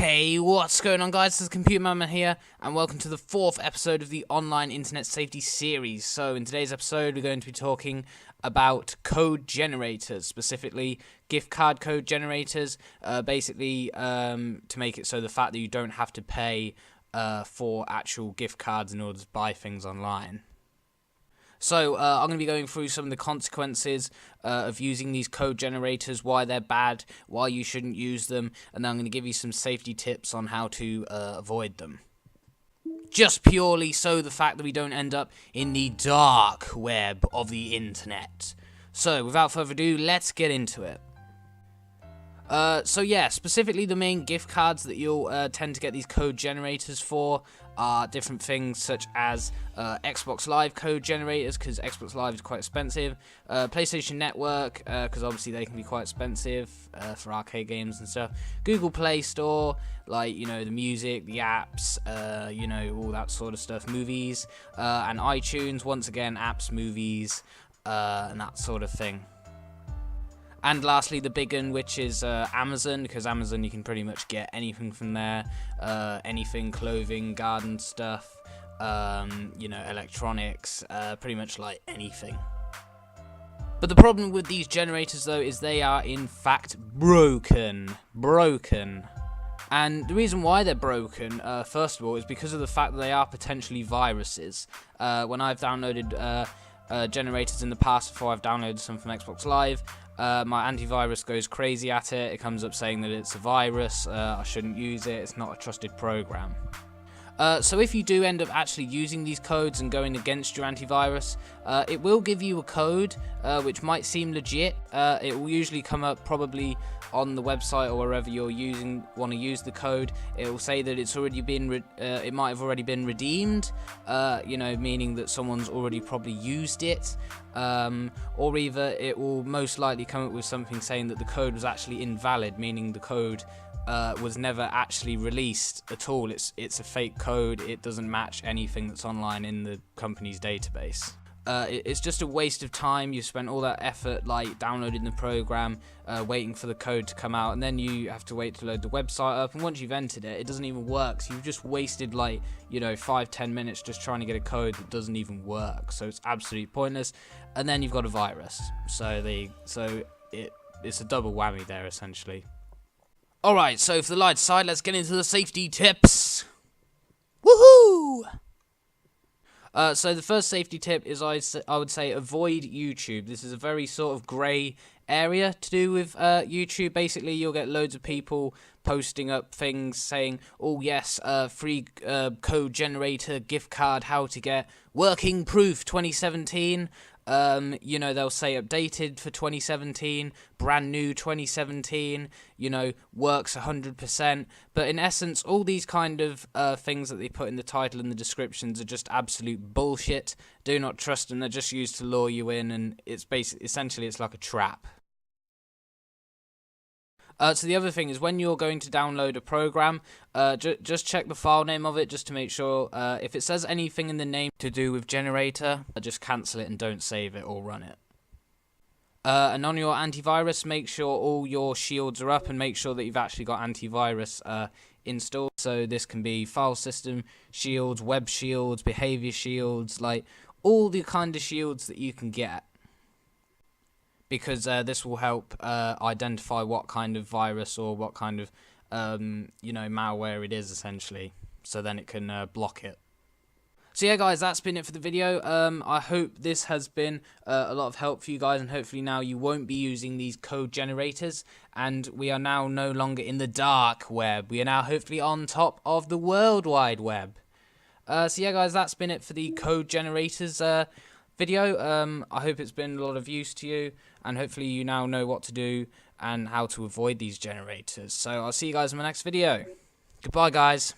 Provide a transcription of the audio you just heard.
Hey, what's going on, guys? This is ComputerMadMan here, and welcome to the 4th episode of the online internet safety series. So in today's episode, we're going to be talking about code generators, specifically gift card code generators, basically to make it so the fact that you don't have to pay for actual gift cards in order to buy things online. So I'm going to be going through some of the consequences of using these code generators, why they're bad, why you shouldn't use them, and then I'm going to give you some safety tips on how to avoid them. Just purely so the fact that we don't end up in the dark web of the internet. So without further ado, let's get into it. So yeah, specifically the main gift cards that you'll tend to get these code generators for are different things such as Xbox Live code generators, because Xbox Live is quite expensive, PlayStation Network, because obviously they can be quite expensive for arcade games and stuff, Google Play Store, like, you know, the music, the apps, you know, all that sort of stuff, movies, and iTunes, once again, apps, movies, and that sort of thing. And lastly, the big one, which is Amazon, because Amazon, you can pretty much get anything from there, anything, clothing, garden stuff, you know, electronics, pretty much like anything. But the problem with these generators, though, is they are in fact broken. And the reason why they're broken, first of all, is because of the fact that they are potentially viruses. When I've downloaded generators in the past, before I've downloaded some from Xbox Live, my antivirus goes crazy at it. It comes up saying that it's a virus, I shouldn't use it, it's not a trusted program. So if you do end up actually using these codes and going against your antivirus, it will give you a code which might seem legit. It will usually come up probably on the website or wherever you're want to use the code. It will say that it's already been it might have already been redeemed, you know, meaning that someone's already probably used it, or either it will most likely come up with something saying that the code was actually invalid, meaning the code was never actually released at all. It's a fake code. It doesn't match anything that's online in the company's database. It's just a waste of time. You spent all that effort, like downloading the program, waiting for the code to come out, and then you have to wait to load the website up, and once you've entered it, it doesn't even work. So you've just wasted, like, you know, 5-10 minutes just trying to get a code that doesn't even work. So it's absolutely pointless. And then you've got a virus. So it's a double whammy there, essentially. Alright, so for the light side, let's get into the safety tips. Woohoo! So the first safety tip is I would say avoid YouTube. This is a very sort of grey area to do with YouTube. Basically, you'll get loads of people posting up things saying, oh yes, free code generator, gift card, how to get, working proof 2017. You know, they'll say updated for 2017, brand new 2017, you know, works 100%. But in essence, all these kind of things that they put in the title and the descriptions are just absolute bullshit. Do not trust them. They're just used to lure you in, and it's essentially it's like a trap. So the other thing is, when you're going to download a program, just check the file name of it just to make sure if it says anything in the name to do with generator, just cancel it and don't save it or run it. And on your antivirus, make sure all your shields are up and make sure that you've actually got antivirus installed. So this can be file system shields, web shields, behavior shields, like all the kind of shields that you can get. Because this will help identify what kind of virus or what kind of, you know, malware it is, essentially. So then it can block it. So yeah, guys, that's been it for the video. I hope this has been a lot of help for you guys, and hopefully now you won't be using these code generators, and we are now no longer in the dark web. We are now hopefully on top of the World Wide Web. So yeah, guys, that's been it for the code generators video. I hope it's been a lot of use to you, and hopefully you now know what to do and how to avoid these generators. So I'll see you guys in my next video. Goodbye, guys.